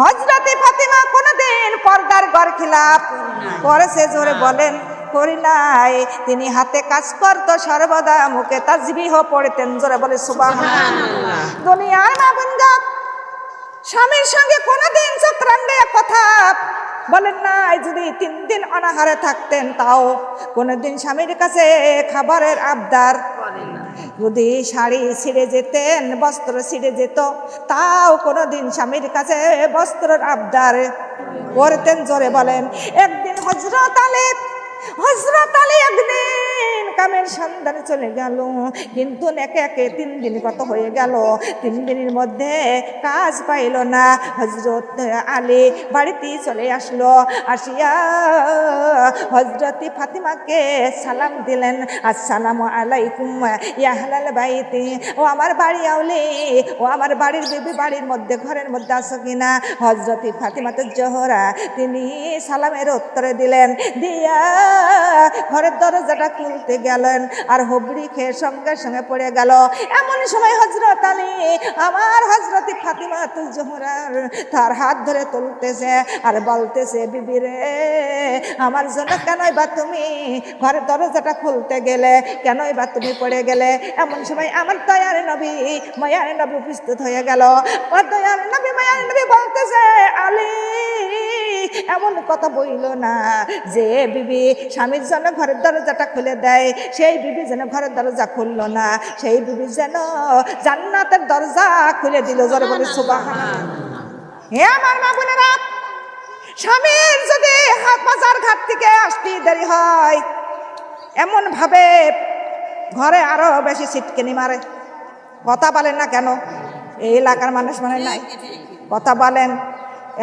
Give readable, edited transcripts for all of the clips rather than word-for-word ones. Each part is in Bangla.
হযরতে ফাতিমা কোনদিন পর্দার ঘর খিলাফ করেছে? জোরে বলেন, করি নাই। তিনি হাতে কাজ করতো, সর্বদা মুখে তাসবিহ পড়তেন। জোরে বলে সুবহানাল্লাহ। দুনিয়ার মা বোনরা, স্বামীর সঙ্গে কোনদিন চক্রাঙ্গে কথা বলেন নাই। যদি 3 দিন অনাহারে থাকতেন, তাও কোনদিন স্বামীর কাছে খাবারের আবদার করেন না। যদি শাড়ি ছিঁড়ে যেতেন, বস্ত্র ছিঁড়ে যেত, তাও কোনদিন স্বামীর কাছে বস্ত্রের আবদার করতেন। জোরে বলেন। একদিন হযরত আলী একদিন কামের সন্ধানে চলে গেল, কিন্তু একে একে 3 দিন কত হয়ে গেল। 3 দিনের মধ্যে কাজ পাইল না। হযরত আলী বাড়িতে চলে আসলো। আসিয়া হযরতে ফাতিমাকে সালাম দিলেন, আসসালামু আলাইকুম ইয়া আহলাল বাইতি। ও আমার বাড়ি আউলি, ও আমার বাড়ির বিবি, বাড়ির মধ্যে ঘরের মধ্যে আছো কিনা? হযরতে ফাতিমাতে জোহরা তিনি সালামের উত্তরে দিলেন, দিয়া ঘরের দরজাটা খুলতে গেলেন, আর হুবড়ি খেয়ে সঙ্গে সঙ্গে পড়ে গেল। এমন সময় হযরত আলী আমার হযরতে ফাতিমাতুল জোহরার তার হাত ধরে তুলতেছে আর বলতেছে, বিবি রে, আমার জন্য কেনই বা তুমি ঘরের দরজাটা খুলতে গেলে? কেনই বা তুমি পড়ে গেলে? এমন সময় আমার দয়ার নবী, মায়ার নবী উপস্থিত হয়ে গেল। দয়ার নবী, মায়ার নবী বলতেছে, আলী এমন কথা বইল না যে বিবি স্বামীর জন্য ঘরের দরজাটা খুলে দেয়, সেই বিবি যেন ঘরের দরজা খুললো না, সেই বিবি যেন জান্নাতের দরজা খুলে দিল। জোরে বলে সুবহানাল্লাহ। হে আমার মা বোনেরা, স্বামীর যদি বাজার ঘাট থেকে আসতে দেরি হয়, এমন ভাবে ঘরে আরো বেশি ছিটকেনি মারে। কথা বলেন না কেন? এই এলাকার মানুষ মানে নাই, কথা বলেন।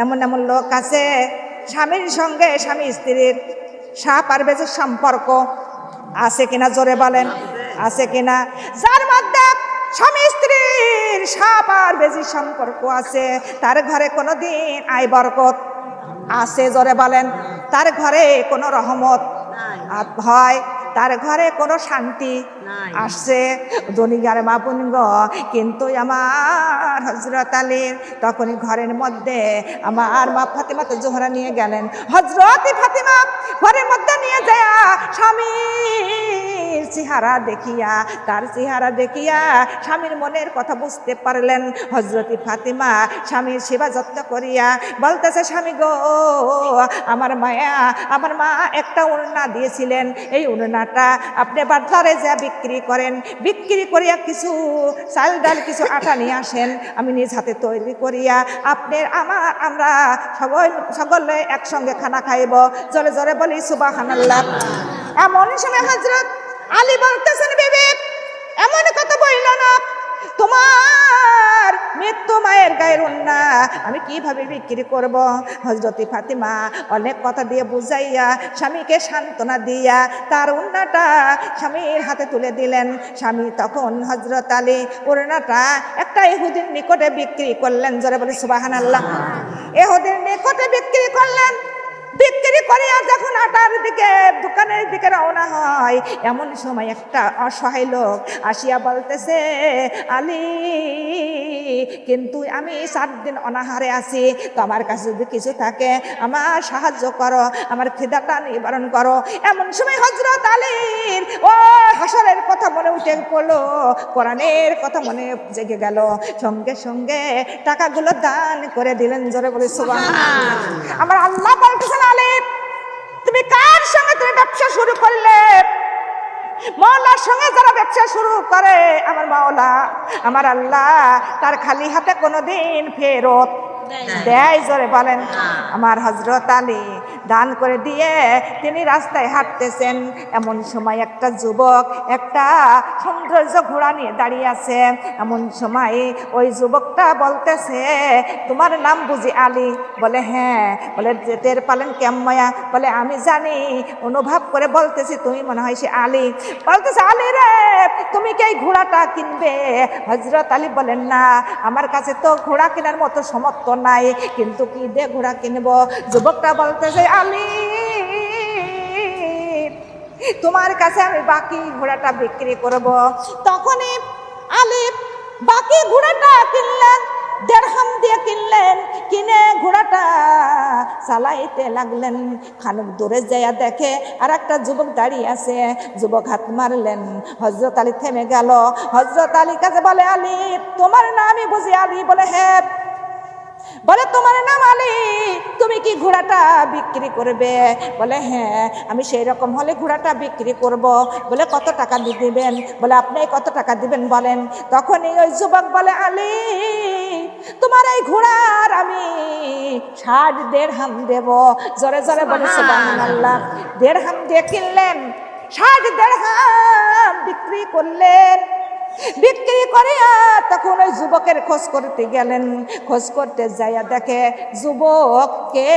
এমন এমন লোক আছে, স্বামীর সঙ্গে স্বামী স্ত্রীর সাপ আর বেজের সম্পর্ক আছে কিনা? জোরে বলেন, আছে কিনা? যার মধ্যে স্বামী স্ত্রীর সাপ আর বেজির সম্পর্ক আছে, তার ঘরে কোনোদিন আয় বরকত আছে? জোরে বলেন। তার ঘরে কোনো রহমত হয়? তার ঘরে কোনো শান্তি আসছে? দুনিয়ার মা বোন গো, কিন্তু আমার হযরত আলীর তখনই ঘরের মধ্যে আমার মা ফাতিমা তো জোহরা নিয়ে গেলেন। হযরত ফাতিমা ঘরের মধ্যে নিয়ে যায় স্বামীর চেহারা দেখিয়া, তার চেহারা দেখিয়া স্বামীর মনের কথা বুঝতে পারলেন। হযরত ফাতিমা স্বামীর সেবা যত্ন করিয়া বলতেছে, স্বামী গো, আমার মা একটা ওড়না দিয়েছিলেন, এই ওড়নাটা আপনি বাজারে যা বিক্রি করেন, বিক্রি করিয়া কিছু চাল ডাল কিছু আটা নিয়ে আসেন, আমি নিজ হাতে তৈরি করিয়া আমরা সকলে একসঙ্গে খানা খাইব। জোরে জোরে বলি সুবহানাল্লাহ। এমন সময় হযরত আলী বলতেছেন, বিবি এমন কথা বইল না, তোমার মৃত্যু মায়ের গায়ের ওড়না আমি কিভাবে বিক্রি করব? হযরত ফাতিমা অনেক কথা দিয়ে বুঝাইয়া স্বামীকে সান্ত্বনা দিয়া তার ওড়নাটা স্বামীর হাতে তুলে দিলেন। স্বামী তখন হযরত আলী ওড়নাটা একটা ইহুদির নিকটে বিক্রি করলেন। জোরে বলে সুবহানাল্লাহ। ইহুদির নিকটে বিক্রি করলেন। বিক্রি করিয়া যখন আটার দিকে দোকানের দিকে রওনা হয়, এমন সময় একটা অসহায় লোক আসিয়া বলতেছে, আলী কিন্তু আমি 4 দিন অনাহারে আছি, তো আমার কাছে যদি কিছু থাকে আমার সাহায্য করো, আমার খিদাটা নিবারণ করো। এমন সময় হযরত আলীর ও হাসরের কথা মনে উঠে পড়লো, কোরআনের কথা মনে জেগে গেল, সঙ্গে সঙ্গে টাকাগুলো দান করে দিলেন। জোরে বলে সুবহানাল্লাহ। আমার আল্লাহ বলতেছেন, আলী তুমি কার সঙ্গে তুমি ব্যবসা শুরু করলে? মাওলার সঙ্গে যারা ব্যবসা শুরু করে, আমার মাওলা আমার আল্লাহ তার খালি হাতে কোনোদিন ফেরত দেয়। জোরে বলেন। আমার হযরত আলী দান করে দিয়ে তিনি রাস্তায় হাঁটতেছেন। এমন সময় একটা যুবক একটা সৌন্দর্য ঘোড়া নিয়ে দাঁড়িয়ে আছে। এমন সময় ওই যুবকটা বলতেছে, তোমার নাম বুঝি আলী? বলে হ্যাঁ। বলে টের পালেন কেময়া? বলে আমি জানি, অনুভব করে বলতেছি তুমি মনে হয় সে আলী। বলতেছে, আলী রে, তুমি কি এই ঘোড়াটা কিনবে? হযরত আলী বলেন, না, আমার কাছে তো ঘোড়া কেনার মতো সামর্থ্য নাই, কিন্তু কি দিয়ে ঘোড়া কিনবো? যুবকটা বলতেছে, আলী তোমার কাছে আমি বাকি ঘোড়াটা বিক্রি করব। তখনই আলী বাকি ঘোড়াটা কিনলেন। দেড়হাম দিয়ে কিনলেন, কিনে ঘোড়াটা চালাইতে লাগলেন। খানিক দূরে যাইয়া দেখে আর একটা যুবক দাঁড়িয়ে আছে। যুবক হাত মারলেন, হযরত আলী থেমে গেল। হযরত আলী কাছে বলে, আলী তোমার নামই বুঝি আলী? বলে হ্যাঁ। বলে তোমার নাম আলী, তুমি কি ঘোড়াটা বিক্রি করবে? বলে হ্যাঁ, আমি সেই রকম হলে ঘোড়াটা বিক্রি করব। বলে কত টাকা দিবেন? বলে আপনি কত টাকা দিবেন বলেন। তখনই ওই যুবক বলে, আলী তোমার এই ঘোড়ার আমি 60 দিরহাম দেব। জোরে জোরে বলে সুবহানাল্লাহ। দিরহাম দিয়ে কিনলেন, 60 দিরহাম বিক্রি করলেন। বিক্রি করিয়া তখন ওই যুবকের খোঁজ করতে গেলেন। খোঁজ করতে যাইয়া দেখে যুবক কে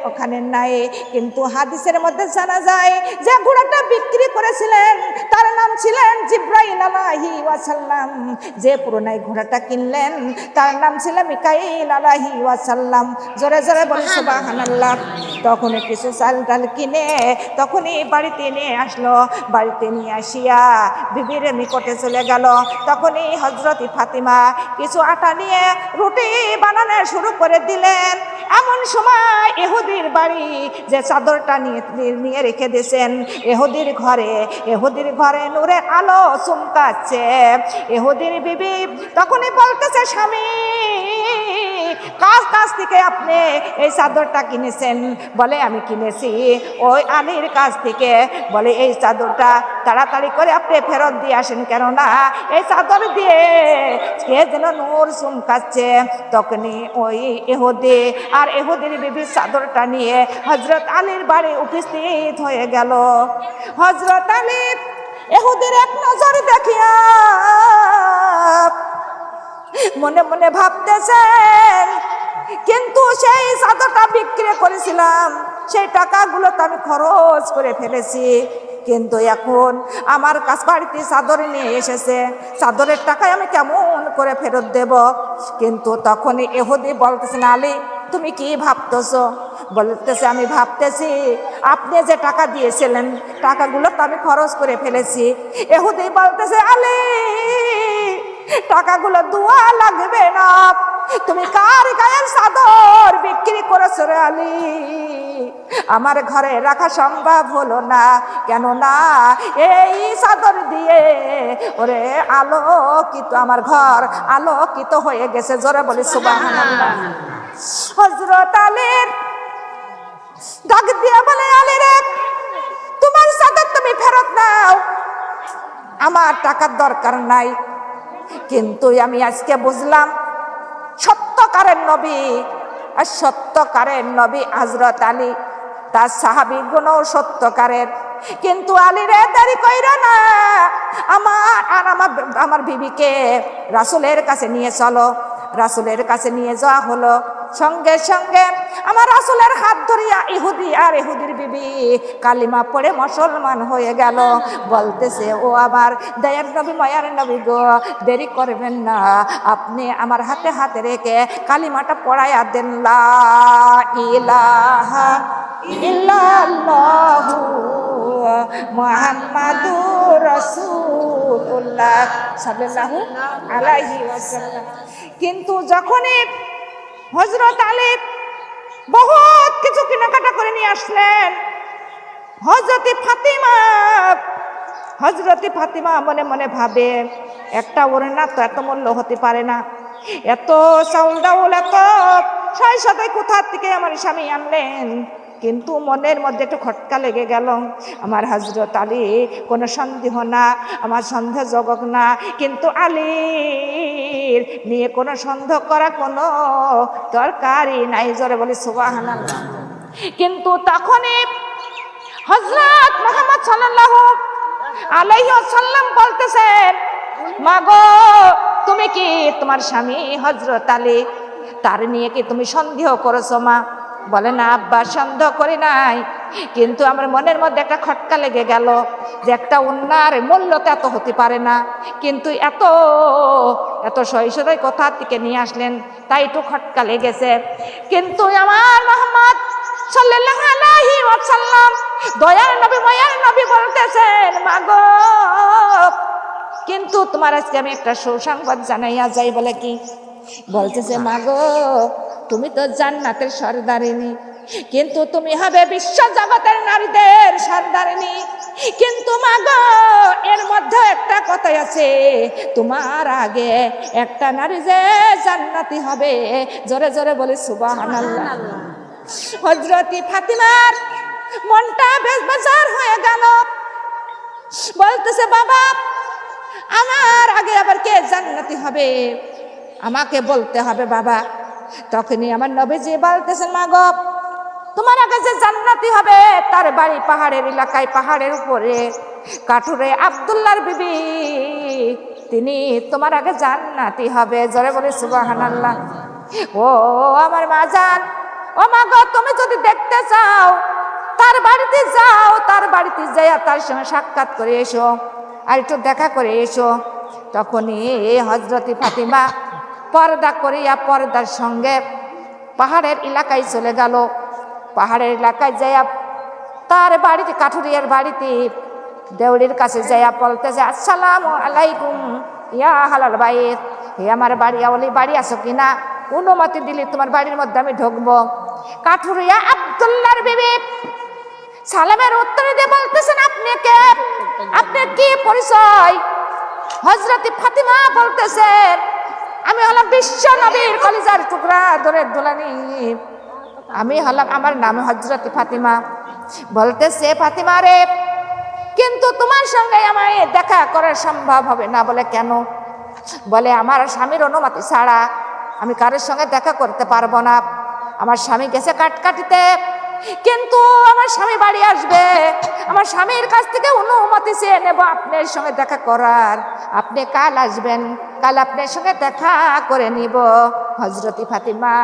ওখানে নাই। কিন্তু হাদিসের মধ্যে জানা যায় যে ঘোড়াটা বিক্রি করেছিলেন তার নাম ছিলেন জিব্রাইল আলাইহিস ওয়াসাল্লাম। যে পুরনাই ঘোড়াটা কিনলেন তার নাম ছিল মিকাইল আলাইহিস ওয়াসাল্লাম। জোরে জোরে বলে সুবহানাল্লাহ। তখনই কিছু চাল ডাল কিনে তখনই বাড়িতে নিয়ে আসলো। বাড়িতে নিয়ে আসিয়া বিবির নিকটে চলে গেল। তখনই হযরত ফাতিমা কিছু আটা নিয়ে রুটি বানানো শুরু করে দিলেন। এমন সময় ইহুদির বাড়ি যে চাদরটা নিয়ে রেখে দিয়েছেন ইহুদির ঘরে নূরের আলো চমকাচ্ছে। ইহুদির বিবি তখনই বলতেছে, স্বামী কাছ থেকে আপনি এই চাদরটা কিনেছেন? বলে আমি কিনেছি ওই আলীর কাছ থেকে। বলে এই চাদরটা তাড়াতাড়ি করে আপনি ফেরত দিয়ে আসেন, কেননা এই চাদর দিয়ে কে যেন নূর চমকাচ্ছে। তখনই ওই ইহুদি আর ইহুদির বিবির চাদরটা নিয়ে হযরত আলীর বাড়ি উপস্থিত হয়ে গেল। হযরত আলী ইহুদির এক নজর দেখিয়া মনে মনে ভাবতেছেন, কিন্তু সেই চাদরটা বিক্রি করেছিলাম, সেই টাকাগুলো তো আমি খরচ করে ফেলেছি, কিন্তু এখন আমার কাছ বাড়িতে চাদর নিয়ে এসেছে, চাদরের টাকায় আমি কেমন করে ফেরত দেব? কিন্তু তখনই ইহুদি বলতেছেন, আলী তুমি কি ভাবতেছো? বলতেছে আমি ভাবতেছি আপনি যে টাকা দিয়েছিলেন টাকাগুলো তো আমি খরচ করে ফেলেছি। ইহুদি বলতেছে, আলী টাকাগুলো দোয়া লাগবে না, তুমি কার গায়ের চাদর বিক্রি করেছো রে আলী? আমার ঘরে রাখা সম্ভব হলো না, কেননা এই চাদর দিয়ে ওরে আলোকিত, আমার ঘর আলোকিত হয়ে গেছে। জোরে বলি সুবহানাল্লাহ। হযরত আলীর ডাক দিয়ে বলে, আলী রে তোমার চাদর তুমি ফেরত নাও, আমার টাকার দরকার নাই। কিন্তু আমি আজকে বুঝলাম সত্যকারের নবী আর সত্যকারের নবী হযরত আলী, তার সাহাবী গুণও সত্যকারের। কিন্তু আলী রে দেরি কইরা না, আমার বিবিকে রাসূলের কাছে নিয়ে চলো। রাসূলের কাছে নিয়ে যাওয়া হলো। সঙ্গে সঙ্গে আমার রাসূলের হাত ধরিয়া ইহুদি আর ইহুদির বিবি কালিমা পড়ে মুসলমান হয়ে গেল। বলতেছে, ও আমার দয়ার নবী মায়ার নবী গো, দেরি করবেন না, আপনি আমার হাতে হাতে রেখে কালিমাটা পড়াইয়া দেন, লা ইলাহা ইল্লাল্লাহু মুহাম্মাদুর রাসূলুল্লাহ সাল্লাল্লাহু আলাইহি ওয়াসাল্লাম। কিন্তু যখনই হযরত আলী বহুত কিছু কেনাকাটা করে নিয়ে আসলেন, হযরত ফাতিমা মনে মনে ভাবে, একটা ওড়না তো এত মূল্য হতে পারে না, এত চাউল ডাউল এত ছয় শতায় কোথা থেকে আমার স্বামী আনলেন? কিন্তু মনের মধ্যে একটু খটকা লেগে গেল। আমার হযরত আলী কোনো সন্দেহ না, আমার সন্দেহ জগক না, কিন্তু আলীর নিয়ে কোনো সন্দেহ করা কোনো দরকারই নাই। জোরে বলি সুবহানাল্লাহ। কিন্তু তখনই হযরত মুহাম্মদ সাল্লাল্লাহু আলাইহি ওয়াসাল্লাম বলতেছেন, মা গো তুমি কি তোমার স্বামী হযরত আলী তার নিয়ে কি তুমি সন্দেহ করেছো মা? বলে না আব্বা, সন্দেহ করি নাই, কিন্তু আমার মনের মধ্যে একটা খটকা লেগে গেল যে একটা ওড়নার মূল্য তো এত হতে পারে না, কিন্তু এত এত সহিষ্ণুতায় কোথা থেকে নিয়ে আসলেন, তাই একটু খটকা লেগেছে। কিন্তু আমার মুহাম্মদ সাল্লাল্লাহু আলাইহি ওয়াসাল্লাম দয়ার নবী মায়ার নবী বলতেছেন, মা গো কিন্তু তোমার আজকে আমি একটা সুসংবাদ জানাইয়া যাই। বলে কি? বলতেছে মাগো তুমি তো জান্নাতের সর্দারিনী, কিন্তু তুমি হবে বিশ্ব জগতের নারীদের সর্দারিনী। কিন্তু মাগো এর মধ্যে একটা কথা আছে, তোমার আগে একটা নারী যে জান্নাতি হবে। জোরে জোরে বলে সুবহানাল্লাহ। হযরতি ফাতিমার মনটা বেজার হয়ে গেল, বলতেছে বাবা আমার আগে আবার কে জান্নাতি হবে, আমাকে বলতে হবে বাবা। তখনই আমার নবীজি বলতেছেন মাগো তোমার আগে যে জান্নাতি হবে তার বাড়ি পাহাড়ের এলাকায়, পাহাড়ের উপরে কাঠুরে আব্দুল্লাহর বিবি, তিনি তোমার আগে জান্নাতি হবে। জোরে বলে সুবহানাল্লাহ। ও আমার মা জান, ও মা গো তুমি যদি দেখতে চাও তার বাড়িতে যাও, তার বাড়িতে যাইয়া তার সঙ্গে সাক্ষাৎ করে এসো, আর একটু দেখা করে এসো। তখনই হযরতি ফাতিমা পর্দা করিয়া পর্দার সঙ্গে পাহাড়ের এলাকায় চলে গেল। পাহাড়ের এলাকায় যাইয়া তার বাড়িতে কাঠুরিয়ার বাড়িতে দেউড়ির কাছে যাইয়া বলতেছে আসসালামু আলাইকুম ইয়া হালাল বাইত, হে আমার বাড়ি আওলি বাড়ি আছো কিনা, অনুমতি দিলে তোমার বাড়ির মধ্যে আমি ঢুকবো। কাঠুরিয়া আব্দুল্লাহর বিবি সালামের উত্তরে দিয়ে বলতেছেন আপনি কে, আপনার কি পরিচয়? হযরতি ফাতিমা বলতেছেন আমি হলাম বিশ্ব নবীর কলিজার টুকরা দরের দুলানি, আমি হলাম, আমার নাম হযরতি ফাতিমা। বলতেছে ফাতিমা রে, কিন্তু তোমার সঙ্গে আমায় দেখা করা সম্ভব হবে না। বলে কেন? বলে আমার স্বামীর অনুমতি ছাড়া আমি কারোর সঙ্গে দেখা করতে পারবো না। আমার স্বামী গেছে কাটকাটিতে, কিন্তু আমার স্বামী বাড়ি আসবে, আমার স্বামীর কাছ থেকে অনুমতি চেয়ে নেব আপনার সঙ্গে দেখা করার। আপনি কাল আসবেন, কাল আপনার সঙ্গে দেখা করে নিব। হযরতি ফাতিমা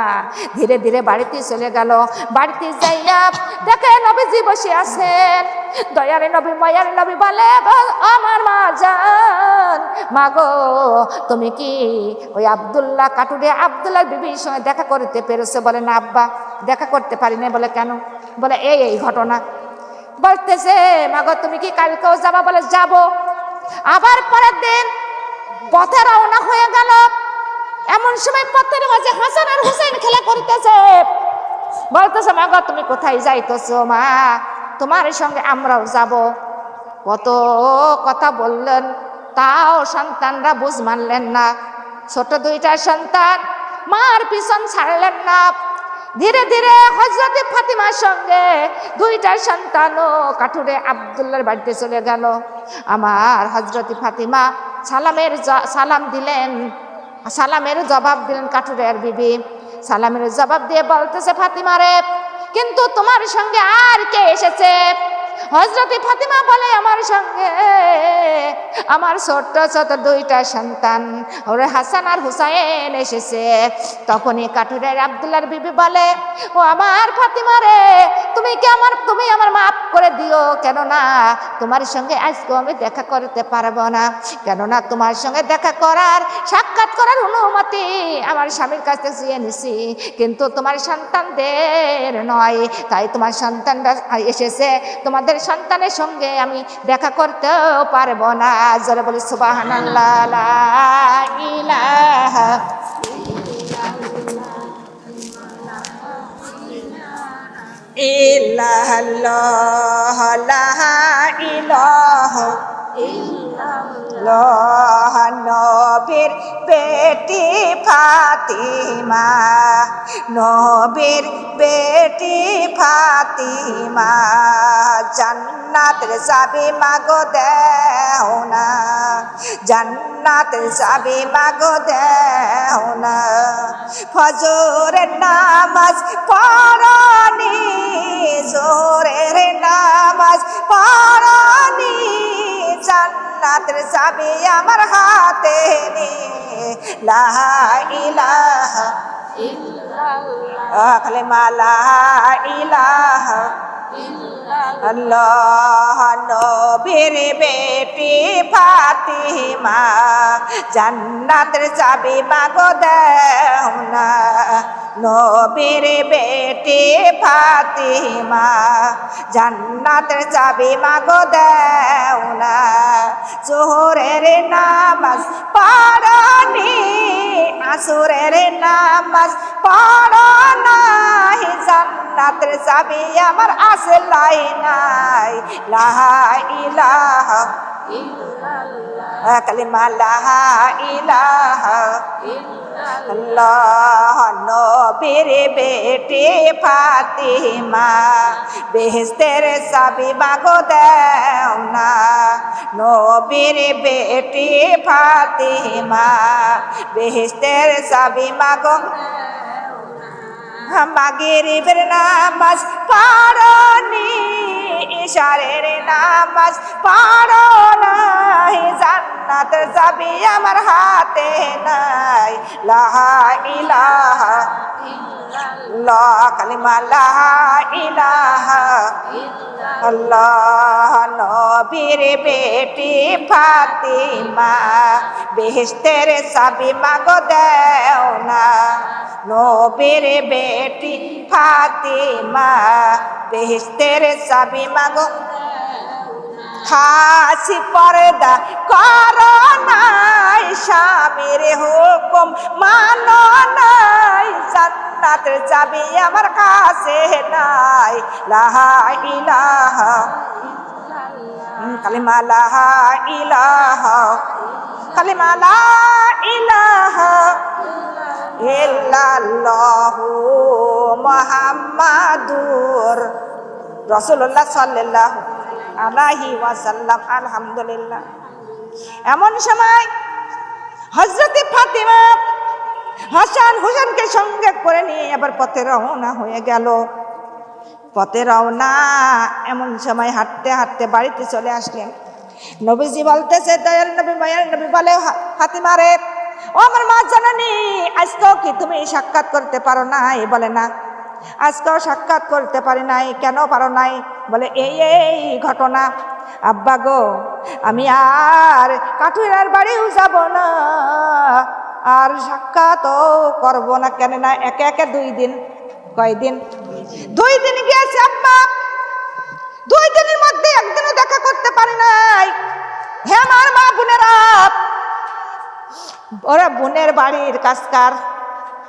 ধীরে ধীরে বাড়িতে চলে গেল। বাড়িতে যাইয়া দেখে নবীজি বসে আছেন। দয়ারে নবী মায়ার নবী বলে আমার মা জান, মা গো তুমি কি ওই আব্দুল্লাহ কাটুরে আব্দুল্লাহর বিবির সঙ্গে দেখা করতে পেরেছো? বলে না আব্বা দেখা করতে পারি না। বলে কেন? বলে এই ঘটনা। বলতেছে মা গো তুমি কি কালকেও যাবা? বলে যাব। আবার পরের দিন পথে রওনা হয়ে গেল। এমন সময় পথের মাঝে হাসান আর হুসাইন খেলা করতেছে। বলতেছে মা গো তুমি কোথায় যাইতেছো? মা তোমার সঙ্গে আমরাও যাব। কত কথা বললেন, তাও সন্তানরা বুঝ মানলেন না। ছোট দুইটা সন্তান মার পিছন ছাড়লেন না। ধীরে ধীরে হযরতি ফাতিমার সঙ্গে দুইটা সন্তানও কাঠুরে আব্দুল্লাহর বাড়িতে চলে গেল। আমার হযরতি ফাতিমা সালাম দিলেন, সালামের জবাব দিলেন কাঠুরের বিবি। সালামের জবাব দিয়ে বলতেছে ফাতিমা রে, কিন্তু তোমার সঙ্গে আর কে এসেছে? হযরতি ফাতিমা বলে আমার সঙ্গে আমার ছোট্ট ছোট দুইটা সন্তান ওরে হাসান আর হুসাইন এসেছে। তখনই কাঠুরের আব্দুল্লাহর বিবি বলে ও আমার ফাতিমা রে, তুমি আমার মাফ করে দিও, কেননা তোমার সঙ্গে আজকে আমি দেখা করতে পারবো না। কেননা তোমার সঙ্গে দেখা করার সাক্ষাৎ করার অনুমতি আমার স্বামীর কাছ থেকে চেয়ে নিছি, কিন্তু তোমার সন্তানদের নয়। তাই তোমার সন্তানরা এসেছে, তোমাদের সন্তানের সঙ্গে আমি দেখা করতেও পারবো না। জোরে বলি সুবহানাল্লাহ। লা ইলাহা ইল্লাল্লাহ, লা ইলাহা ইল্লাল্লাহ। নবীর বেটি ফাতিমা, নবীর বেটি ফাতিমা, জান্নাতের চাবি মাগো দেও না, জান্নাতের চাবি মাগো দেও না। ফজরের নামাজ পড়নি, জোরের নামাজ পড়নি, জান্নাতের চাবি আমার হাতে নে। লা ইলাহা ইল্লাল্লাহ, কালেমা লা ইলাহা আল্লাহ নবীর বেটি ফাতিমা জান্নাতের চাবি মাগো দাও না নবীর বেটি ফাতিমা জান্নাতের চাবি মাগো দাও না জোহরের নামাজ পড়নি আসরের নামাজ পড়ো নাই জান্নাতের চাবি আমার আছে লাই নাই লা ইলাহা ইল্লাল্লাহ কালিমা লা ইলাহা ইল্লাল্লাহ নবীর বেটি ফাতিমা বেহেশতের চাবি মাগো দাও না নবীর বেটি ফাতিমা বেহেশতের চাবি মাগো মাগরিবের নামাজ পড়নি ইশারের নামাজ পড়ো নাই জান্নাতের চাবি আমার হাতে নাই লা ইলাহা ইল্লাল্লাহ কালিমা লা ইলাহা ইল্লাল্লাহ নবীর বেটি ফাতিমা বেহেশতের চাবি মাগো দাও না নবীর বেটি ফাতিমা বেহেশতের চাবি মাগো খাসি পর্দা করো নাই স্বামীর হুকুম মানো নাই জান্নাতের চাবি আমার কাছে নাই লা ইলাহা কালিমা লা ইলাহা কালিমা লা ইলাহা ইল্লাল্লাহু মুহাম্মাদুর রাসূলুল্লাহ সাল্লাল্লাহু আলাইহি ওয়াসাল্লাম আলহামদুলিল্লাহ এমন সময় হযরত ফাতিমা হাসান হুসেনকে সঙ্গে করে নিয়ে আবার পথে রওনা হয়ে গেল পথে রওনা এমন সময় হাঁটতে হাঁটতে বাড়িতে চলে আসলেন নবীজি বলতেছে দয়াল নবী মায়ার নবী বলে ফাতিমা রে ও আমার মা জানানি আজকেও কি তুমি সাক্ষাৎ করতে পারো নাই বলে না আজকেও সাক্ষাৎ করতে পারি নাই কেন পারো নাই বলে এই ঘটনা আব্বা গো আমি আর কাঠুরার বাড়িও যাব না আর সাক্ষাৎও করব না কেন না একে একে 2 দিন কয়দিন 2 দিন গিয়েছে আব্বা 2 দিনের মধ্যে একদিনও দেখা করতে পারি নাই হে আমার মা বোনেরা ওরা বোনের বাড়ির কাজকার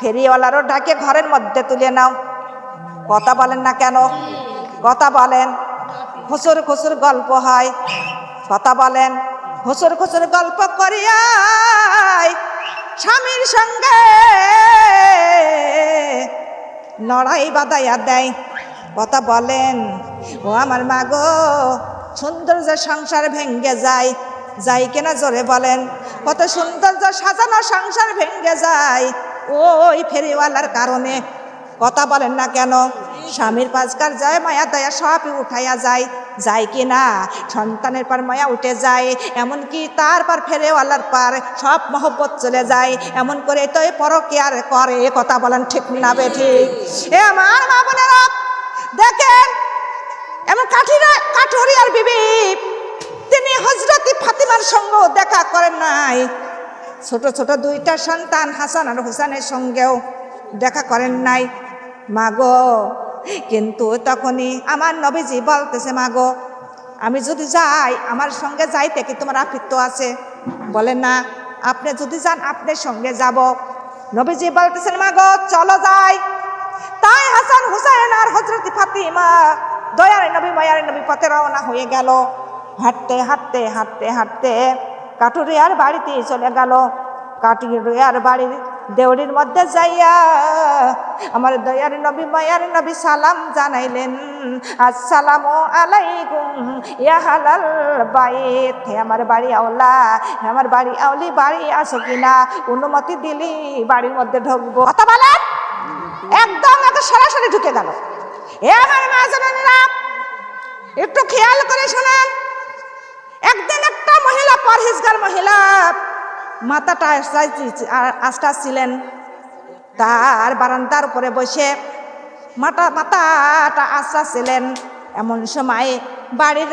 ফেরিওয়ালারও ডাকে ঘরের মধ্যে তুলে নাও কথা বলেন না কেন কথা বলেন খুসুর খুসুর গল্প হয় কথা বলেন খুসুর খুসুর গল্প করিয়াই স্বামীর সঙ্গে লড়াই বাঁধাইয়া দেয় কথা বলেন ও আমার মা গো সুন্দর যে সংসার ভেঙ্গে যায় যাই কিনা জোরে বলেন কত সৌন্দর্য সাজানো সংসার ভেঙে যায় ওই ফেরিওয়ালার কারণে কথা বলেন না কেন স্বামীর পাজকার যায় মায়া দয়া সবই উঠাইয়া যায় যায় কি না সন্তানের পর মায়া উঠে যায় এমনকি তারপর ফেরিওয়ালার পার সব মহব্বত চলে যায় এমন করে তো পরকিয়ার করে কথা বলেন ঠিক না বে ঠিক এ আমার মা বোনেরা দেখেন এমন কাঠুরিয়ার বিবি তিনি হযরত ফাতিমার সঙ্গে দেখা করেন নাই ছোট ছোট 2টা সন্তান হাসান আর হুসেনের সঙ্গেও দেখা করেন নাই মাগো কিন্তু তখনই আমার নবীজি বলতেছে মাগো আমি যদি যাই আমার সঙ্গে যাইতে কি তোমার আপত্তি আছে বলে না আপনি যদি যান আপনার সঙ্গে যাব নবীজি বলতেছেন মাগো চলো যাই তাই হাসান হুসেন আর হযরত ফাতিমা দয়ার নবী মায়ার নবী পথে রওনা হয়ে গেল হাঁটতে হাঁটতে হাঁটতে হাঁটতে কাঠুরিয়ার বাড়িতে চলে গেল কাঠুরিয়ার বাড়ির দেউড়ির মধ্যে যাইয়া আমার দয়ার নবী মায়ার নবী সালাম জানাইলেন আসসালামু আলাইকুম ইয়া হালাল বাইত হে আমার বাড়ি আওলা হে আমার বাড়ি আওলি বাড়ি আসো কিনা অনুমতি দিলি বাড়ির মধ্যে ঢুকবো কথা বলেন একদম সরাসরি ঢুকে গেল এ আমার মা জানেনা একটু খেয়াল করে শোনেন একদিন একটা মহিলা পরহেজগার মহিলা মাথাটা আস্তা ছিলেন তার বারান্দার উপরে বসে মাথাটা আস্তা ছিলেন এমন সময়ে বাড়ির